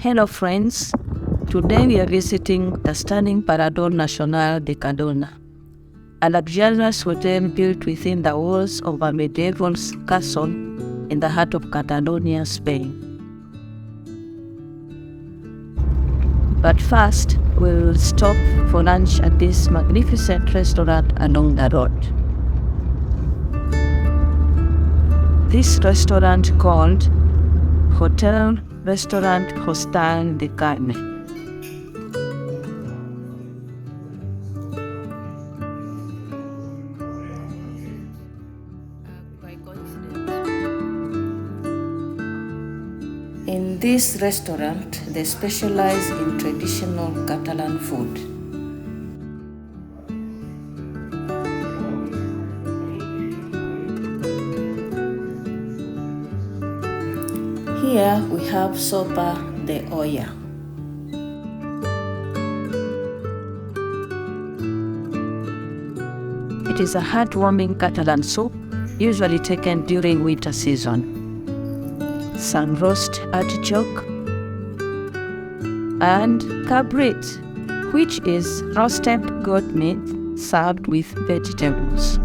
Hello friends, today we are visiting the stunning Parador Nacional de Cardona, a luxurious hotel built within the walls of a medieval castle in the heart of Catalonia, Spain. But first, we'll stop for lunch at this magnificent restaurant along the road. This restaurant called Hotel Restaurant Hostal de Carne. In this restaurant, they specialize in traditional Catalan food. Here we have sopa de olla. It is a heartwarming Catalan soup, usually taken during winter season. Some roast artichoke and cabrit, which is roasted goat meat served with vegetables.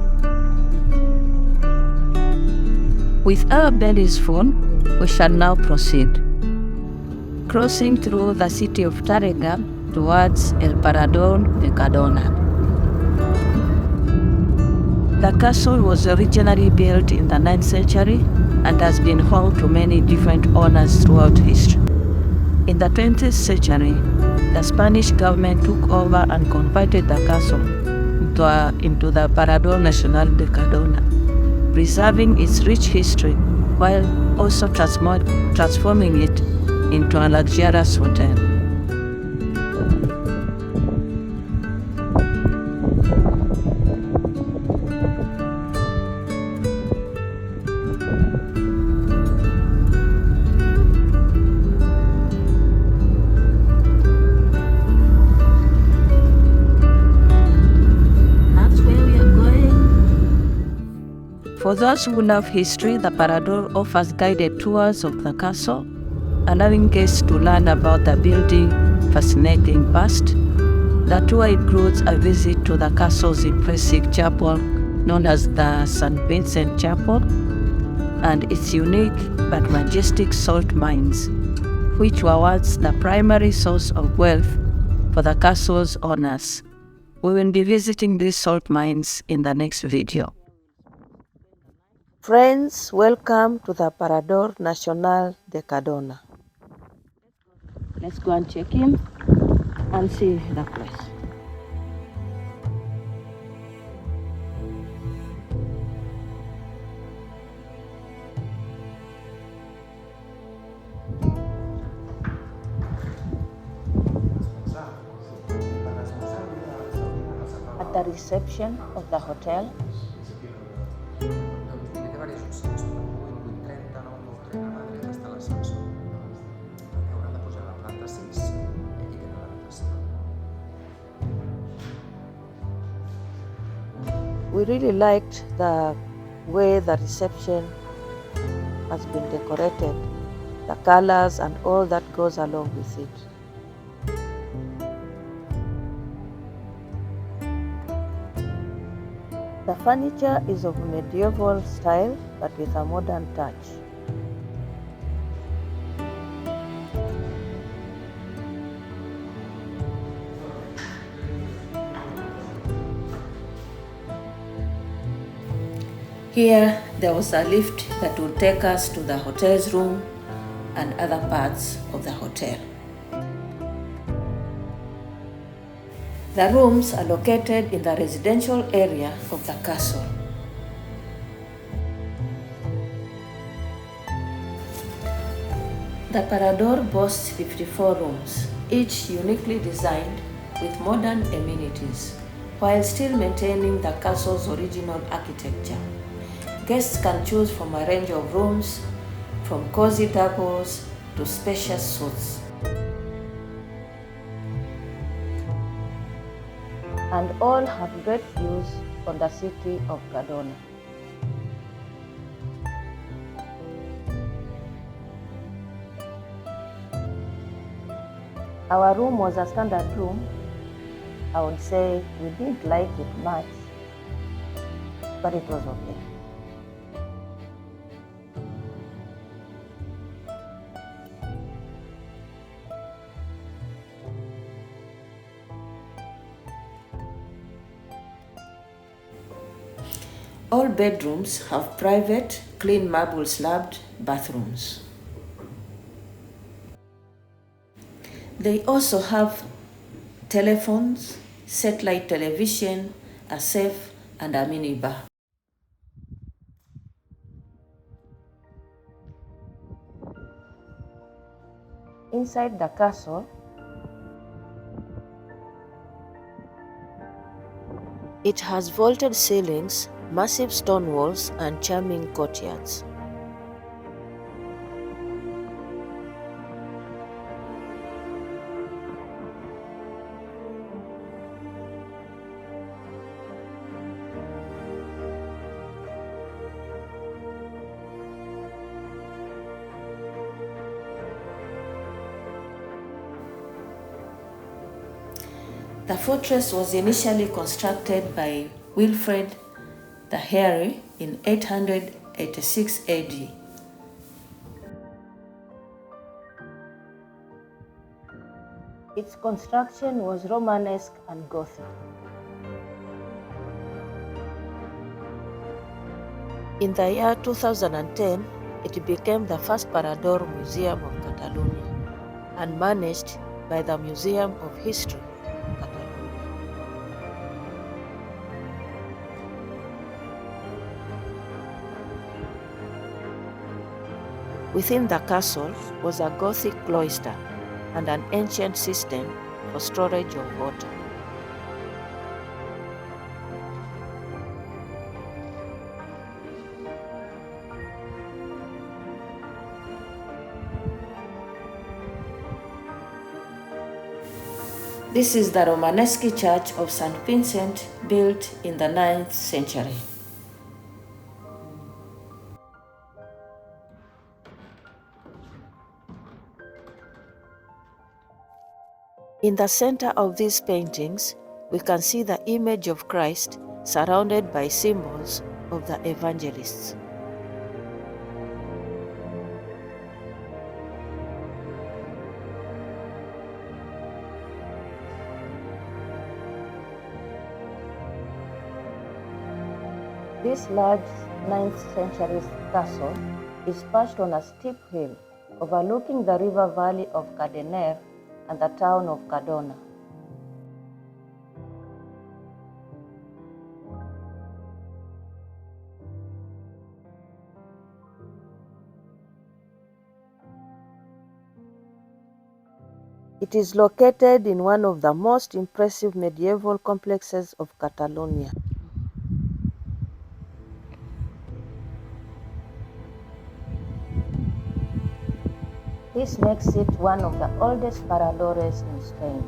With our bellies full, we shall now proceed, crossing through the city of Tàrrega towards El Parador de Cardona. The castle was originally built in the 9th century and has been home to many different owners throughout history. In the 20th century, the Spanish government took over and converted the castle into the Parador Nacional de Cardona, preserving its rich history while also transforming it into a luxurious hotel. For those who love history, the Parador offers guided tours of the castle, allowing guests to learn about the building's fascinating past. The tour includes a visit to the castle's impressive chapel, known as the St. Vincent Chapel, and its unique but majestic salt mines, which were once the primary source of wealth for the castle's owners. We will be visiting these salt mines in the next video. Friends, welcome to the Parador Nacional de Cardona. Let's go and check in and see the place. At the reception of the hotel, we really liked the way the reception has been decorated, the colors and all that goes along with it. The furniture is of medieval style but with a modern touch. Here, there was a lift that would take us to the hotel's room and other parts of the hotel. The rooms are located in the residential area of the castle. The Parador boasts 54 rooms, each uniquely designed with modern amenities, while still maintaining the castle's original architecture. Guests can choose from a range of rooms, from cozy doubles to spacious suites. And all have great views on the city of Cardona. Our room was a standard room. I would say we didn't like it much, but it was okay. All bedrooms have private, clean marble slabbed bathrooms. They also have telephones, satellite television, a safe, and a minibar. Inside the castle, it has vaulted ceilings, massive stone walls, and charming courtyards. The fortress was initially constructed by Wilfred the Hairy in 886 AD. Its construction was Romanesque and Gothic. In the year 2010, it became the first Parador Museum of Catalonia and managed by the Museum of History. Within the castle was a Gothic cloister and an ancient system for storage of water. This is the Romanesque Church of St. Vincent, built in the 9th century. In the center of these paintings, we can see the image of Christ surrounded by symbols of the evangelists. This large 9th century castle is perched on a steep hill overlooking the river valley of Cardoner and the town of Cardona. It is located in one of the most impressive medieval complexes of Catalonia. This makes it one of the oldest paradores in Spain.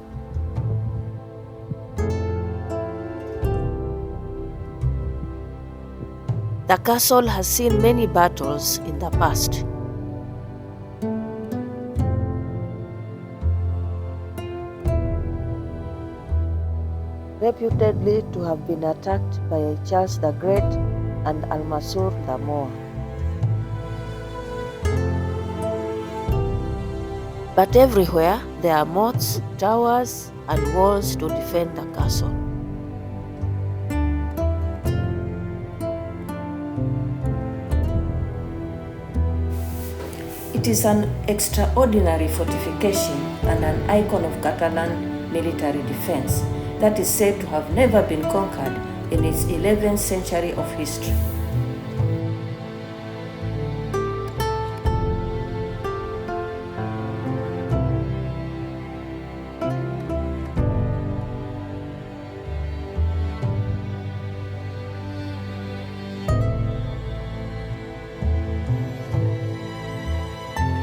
The castle has seen many battles in the past. Reputedly to have been attacked by Charles the Great and Almasur the Moor. But everywhere there are moats, towers, and walls to defend the castle. It is an extraordinary fortification and an icon of Catalan military defense that is said to have never been conquered in its 11th century of history.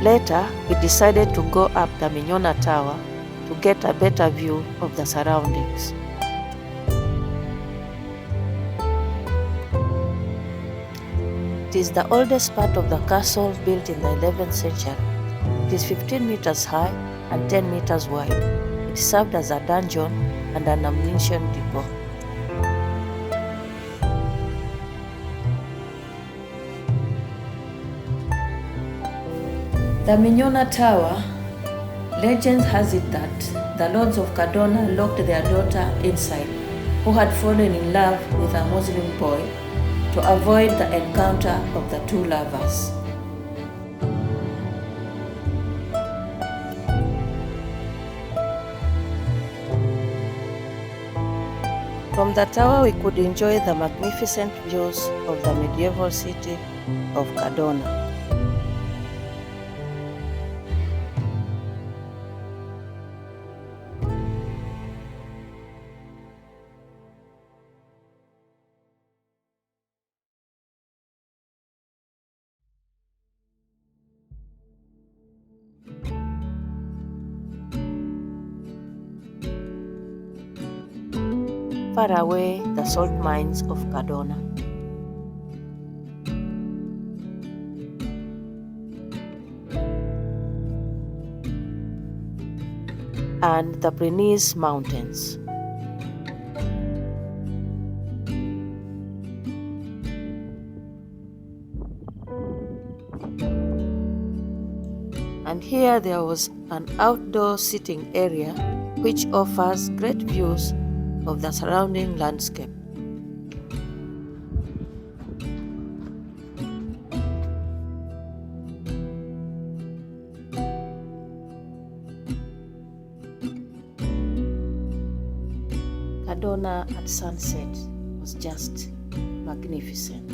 Later, we decided to go up the Mignona Tower to get a better view of the surroundings. It is the oldest part of the castle, built in the 11th century. It is 15 meters high and 10 meters wide. It served as a dungeon and an ammunition depot. The Mignona Tower. Legend has it that the lords of Cardona locked their daughter inside, who had fallen in love with a Muslim boy, to avoid the encounter of the two lovers. From the tower we could enjoy the magnificent views of the medieval city of Cardona. Far away, the salt mines of Cardona. And the Pyrenees Mountains. And here there was an outdoor sitting area which offers great views of the surrounding landscape. Cardona at sunset was just magnificent.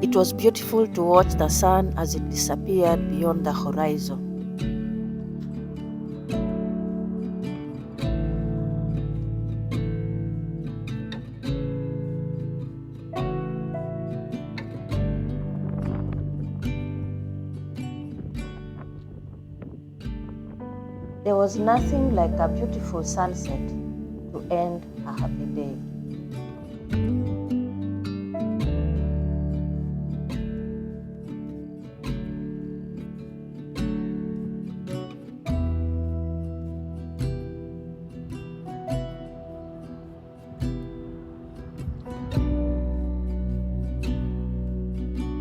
It was beautiful to watch the sun as it disappeared beyond the horizon. There was nothing like a beautiful sunset to end a happy day.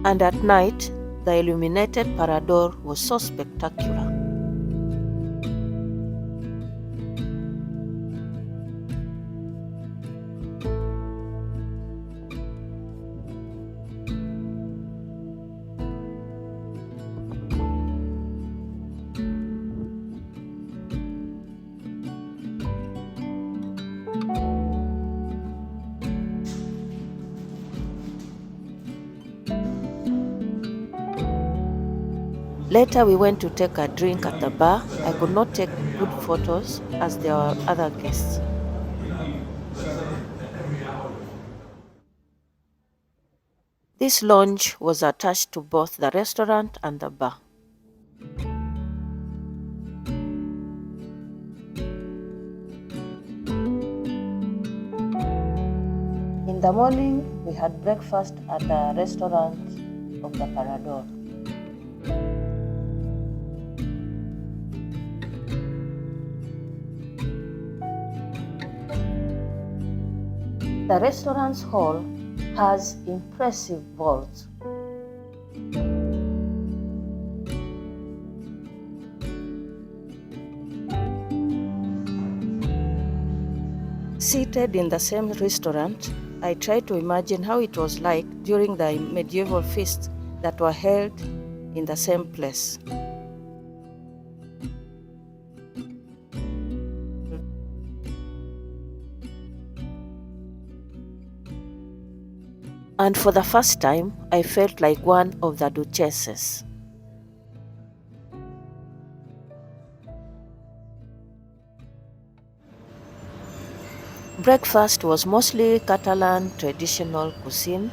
And at night, the illuminated parador was so spectacular. Later we went to take a drink at the bar. I could not take good photos as there were other guests. This lounge was attached to both the restaurant and the bar. In the morning, we had breakfast at the restaurant of the Parador. The restaurant's hall has impressive vaults. Seated in the same restaurant, I tried to imagine how it was like during the medieval feasts that were held in the same place. And for the first time, I felt like one of the duchesses. Breakfast was mostly Catalan traditional cuisine.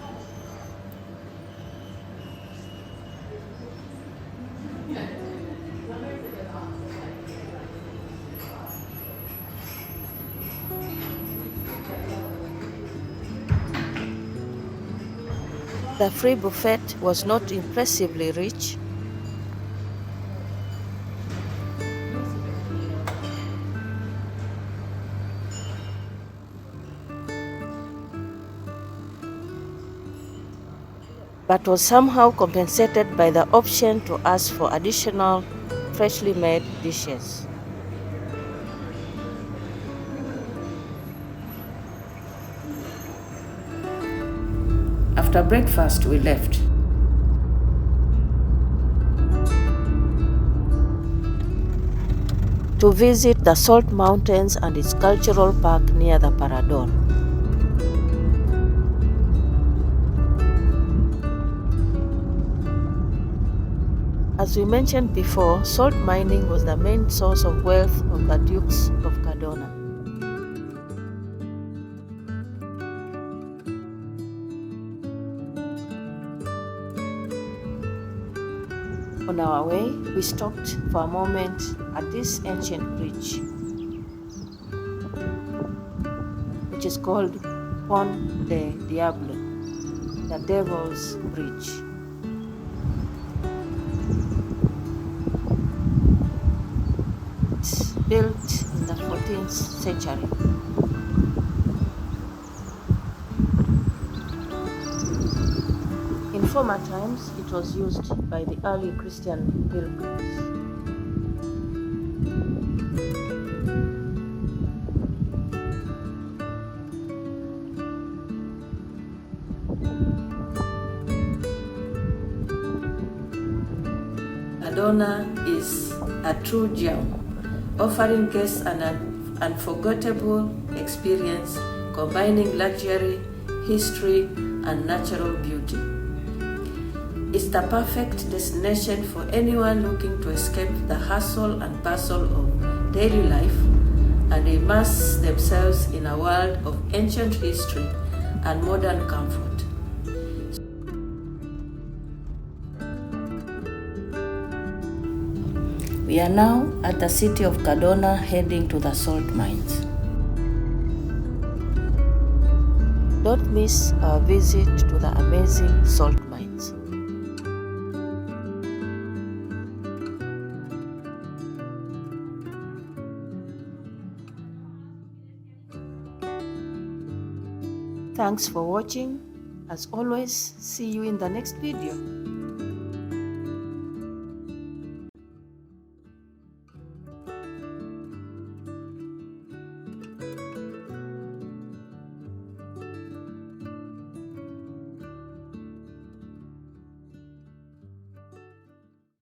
The free buffet was not impressively rich, but was somehow compensated by the option to ask for additional freshly made dishes. After breakfast, we left. To visit the Salt Mountains and its cultural park near the Parador. As we mentioned before, salt mining was the main source of wealth of the Dukes of Cardona. On our way, we stopped for a moment at this ancient bridge, which is called Pont de Diable, the Devil's Bridge. It's built in the 14th century. In former times, it was used by the early Christian pilgrims. Cardona is a true gem, offering guests an unforgettable experience, combining luxury, history, and natural beauty. It's the perfect destination for anyone looking to escape the hustle and bustle of daily life and immerse themselves in a world of ancient history and modern comfort. We are now at the city of Cardona, heading to the salt mines. Don't miss our visit to the amazing salt mines. Thanks for watching. As always, see you in the next video.